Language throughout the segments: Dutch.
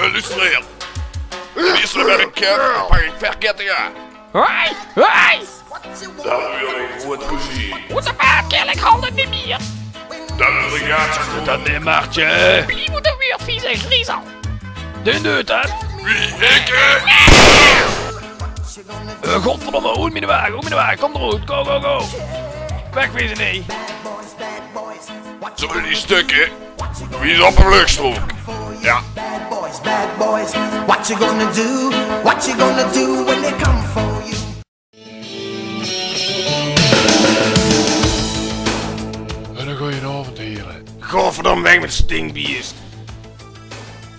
Luister. Is er met een ket, dan pak ik verkettingen. Hoi, hoi! Dat wil ik goed gezien. Wat een paardkerl, ik haal het niet meer. Dat wil ik uit. Dat niet, Martje. Wie moet er weer vieze griezel? De doet dat. Wie? Ik? Godverdomme, hoe met de wagen, kom eruit, go, go, go. Wegwezen, nee. Zo die stukken. Wie is op een vluchtstrook? Ja. Bad boys, what you gonna do? What you gonna do when they come for you? En een goedenavond, heren. Godverdomme, weg met stinkbiers.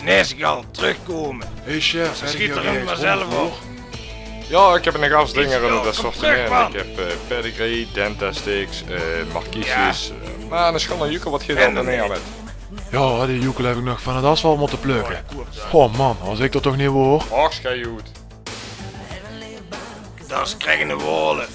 Nee, ze gaan terugkomen. Hey chef, heb Schiet je er al hem maar ergens zelf rond, op. Ja, ik heb een gasdinger in het Kom assortiment. terug, man. Ik heb pedigree, dentastix, markiesjes. Maar dan is gewoon een jukel wat je dan neer met. Ja, die joekel heb ik nog van het asfalt moeten plukken. Oh man, als ik dat toch niet hoor. Och, schei goed. Dat is krijgende woorden.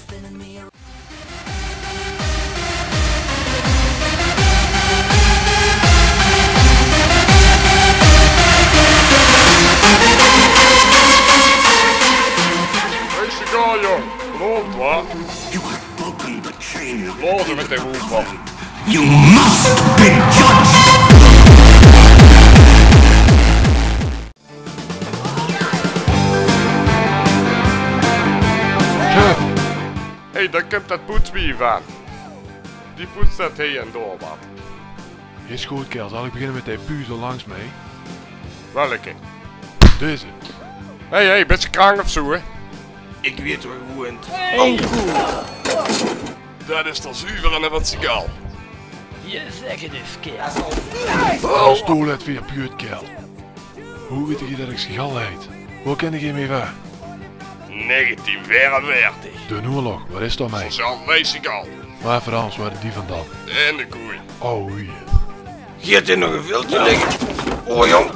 Hey, sigaar, jong. Loopt wat? You have broken the chain of Lopen met die woelman. You must be judged! Chef, Hey, daar komt dat poetsbier van. Die poetst dat heen en door, man. is goed kerel, zal ik beginnen met die puzzel langs mee? Welke? Deze. Hey, ben je krank of zo, hè? Ik weet waar je woont. Dat is toch zuiver en wat sigaal. Je zegt het eens, kerel. Stoel het weer buurt kerel. Hoe weet je dat ik Sigal heet? Waar ken ik je mee weg? 1944. De oorlog, wat is dat mee? Sociaal weesigaal. Waar Frans, waar is die vandaan? En de koei. Oh je. Geert hier nog een viltje liggen. Oh jong.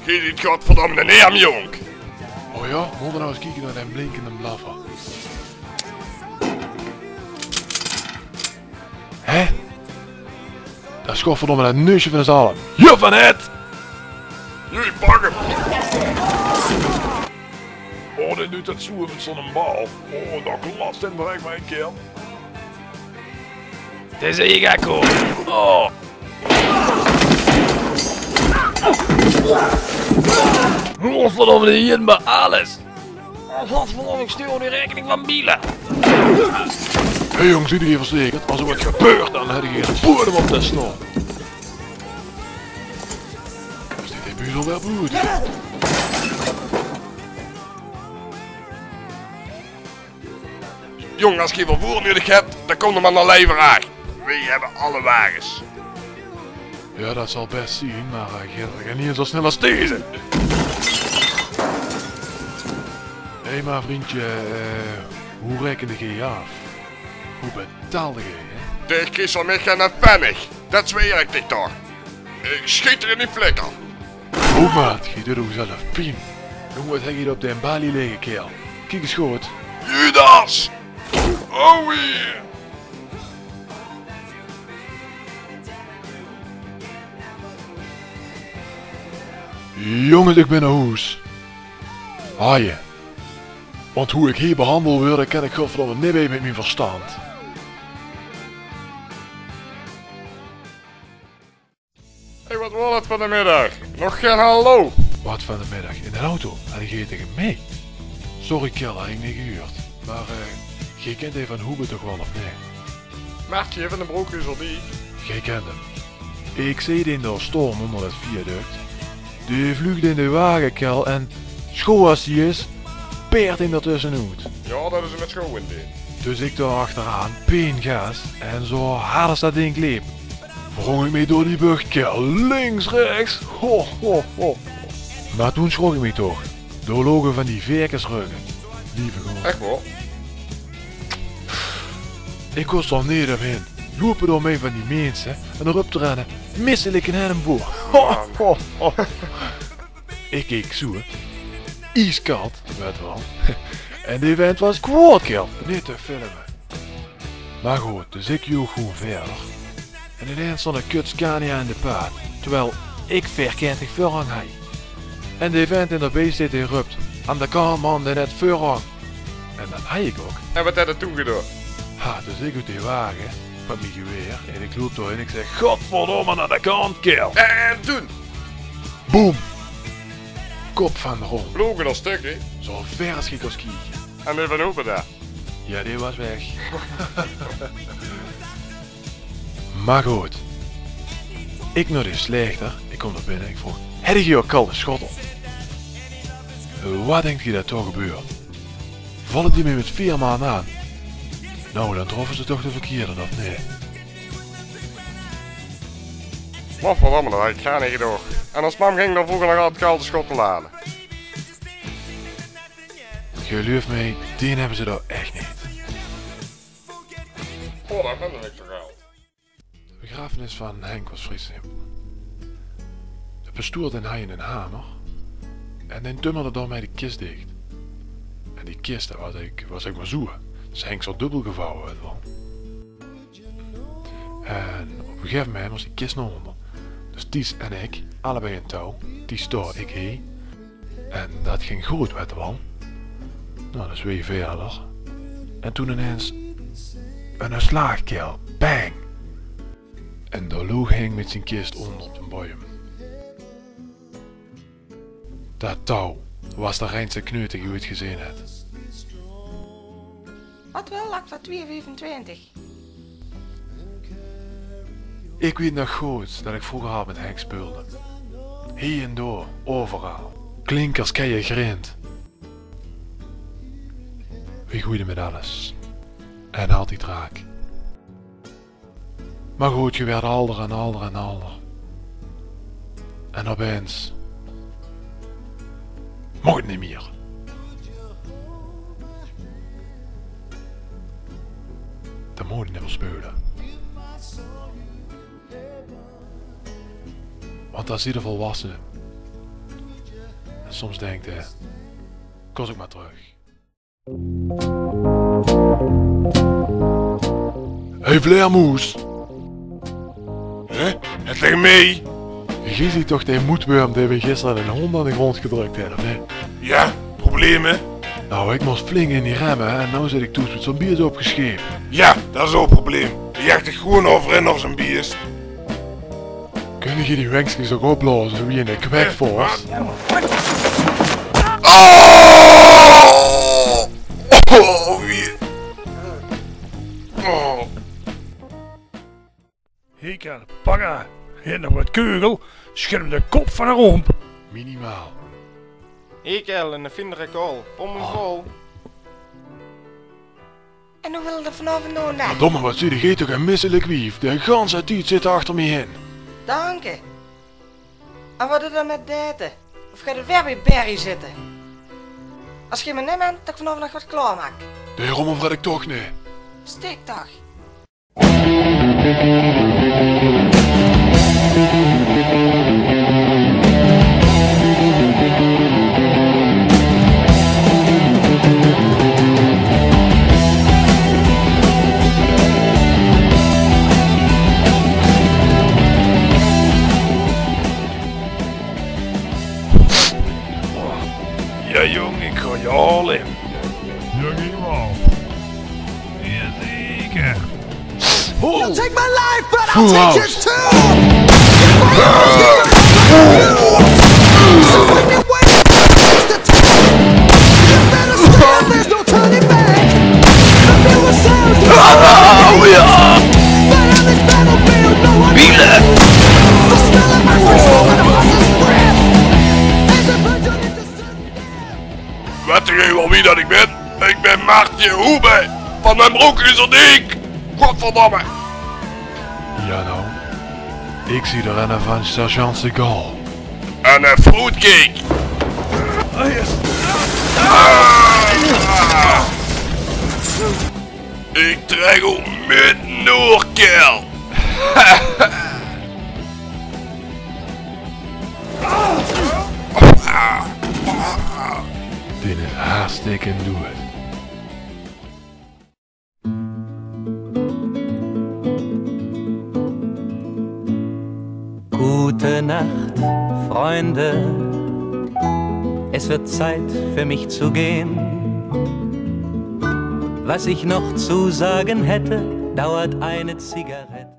Geef dit godverdomme neer, jong. Oh ja, moet er nou eens kijken naar die blinkende blaffer. Hé? Dat is godverdomme dat neusje van de zalm. Ja van het! Jullie pakken. Oh, dit doet dat zoer met zo'n bal. Oh, dat glast en bereik mijn kerel. Het is hier ga komen. Oh. Godverdomme, hier maar alles. Godverdomme, ik stuur nu rekening van Bielen. Hé jongens, iedereen verzekerd. Als er wat gebeurt, dan heb je geen bodem op de snor. Is dit die puzzel wel goed? Jong, als je vervoer nodig hebt, dan komt er maar naar leveraar. Wij hebben alle wagens. Ja, dat zal best zien, maar ik ga niet zo snel als deze. Hé maar vriendje, hoe rekende je af? Hoe betaalde je, hè? De Christel met geen pennig. Dat zweer ik dit toch. Ik schiet er in die flikker. Oh maat, je doet ook zelf pien. Jongen, wat heb je hier op de balie liggen, kerel? Kijk eens goed. Judas! Oh weer! Jongens, ik ben een hoes. Haaien. Want hoe ik hier behandeld word, ken ik godverdomme niet mee met mijn verstand. Hey, wat wordt het van de middag? Nog geen hallo? Wat van de middag in de auto? En die tegen mee. Sorry Kel, had ik niet gehuurd. Maar je kent even van Hoebe toch wel of nee? Merk je even de broek is er niet? Jij kent hem. Ik zit in de storm onder het viaduct. Die vlucht in de wagen, Kel, en schoon als die is, peert in ertussenuit. Ja, dat is met schoon in dit. Dus ik daar achteraan, peen gas, en zo hard als dat ding liep, wrong ik mee door die bocht, Kel, links, rechts, ho, ho, ho. Maar toen schrok ik me toch, door logen van die verkersruggen. Lieve God. Echt wel? Ik kost al niet omheen, lopen door mij van die mensen, en erop te rennen, misselijk in een boer. Ho, ho, ho. Ik keek zo, ieskalt, weet wel. En die vent was kwaad, Kel, niet te filmen. Maar goed, dus ik joeg gewoon verder. En ineens stond een kut Scania in de paard, terwijl ik 24 voorrang had. En de vent in de beest deed erupt, aan de kamerman in het voorrang. En dat had ik ook. En wat heb je toen gedaan? Ha, dus ik uit die wagen, met mijn geweer, en ik loop door en ik zeg, godverdomme naar de kant, kerel. En toen? Boom! Kop van de rol. Vlogen dat stuk, hè? Zo ver als ik als kietje. En die van open daar. Ja, die was weg. Maar goed. Ik naar de slechter, ik kom naar binnen en ik vroeg, heb je ook kalde schottel? Wat denkt je dat toch gebeurt? Vallen die me met 4 maanden aan? Nou, dan troffen ze toch de verkeerde, of nee? Wat verdomme dan, ik ga niet door. En als mam ging dan vroeger nog altijd koude schotten laden. Geloof mij, die hebben ze daar echt niet. Oh, dat ben ik zo gauw. De begrafenis van Henk was vrij simpel. De pastoor den hij een hamer en den tummelde door mij de kist dicht. En die kist was ik maar zoe, dus Henk zo dubbel gevouwen uit wel. En op een gegeven moment was die kist nog onder. Dus Ties en ik, allebei in touw, Ties door, ik heen. En dat ging goed met de wal. Nou, dat is weer verder. En toen ineens een slaagkeel, bang! En daar loog Henk met zijn kist onder op de boom. Dat touw was de reinste kneut die je ooit gezien hebt. Wat wel, lak van 225. Ik weet nog goed dat ik vroeger al met Henk speelde. Hier en door, overal. Klinkers keien grind. We groeiden met alles. En altijd raak. Maar goed, je werd ouder en ouder en ouder. En opeens... mocht niet meer. Dan moet je niet meer spelen. Want als ieder volwassen. En soms denkt hij, kost ik maar terug. Hey Vleermoes! Hè? Het ligt mee. Je ziet toch die moedworm die we gisteren een hond aan de grond gedrukt hebben, of niet? Ja, problemen? Nou, ik moest flink in die remmen en nou zit ik toets met zo'n bier opgescheept. Ja, dat is ook een probleem. Je jaagt er gewoon overin of zijn biers. Kun je die wenkjes ook opblazen wie in de kwekvorst? Oh, wie? Oh. Ik kan pakken. Hier nog wat keugel. Scherm de kop van een romp. Minimaal. Ik el en een vindere kool. Pommen vol. En hoe wil je er vanavond doen dan? Domme, wat zie je toch een misselijk wief? De ganse tijd zit achter me in. Dank je. En wat doe je dan met daten? Of ga je weer bij Barry zitten? Als je me niet bent, dat ik vanavond nog wat klaarmaak. De rommel vred ik toch niet. Steek toch. Ja jong, ik ga je al in. Ja, ging wel. Ja, zeker. You'll take my life, but I'll Full take house. yours too. So when you wait, it's the time. You better stand, there's no turning back. The bill of sounds. Oh ja! But on this battlefield, no one Bielen! the smell of ivory smoke and a horse's breath. As the virgin is descending. Weet je wel wie dat ik ben? Ik ben Maartje Hoebe. Van mijn broek is er dik. Godverdamme. Ja nou. Ik zie de rennen van Sergeant Segal. En een fruitcake. Ik trek hem met Noorkerl. Dit is hartstikke dood. Gute Nacht, Freunde. Es wird Zeit für mich zu gehen. Was ich noch zu sagen hätte, dauert eine Zigarette.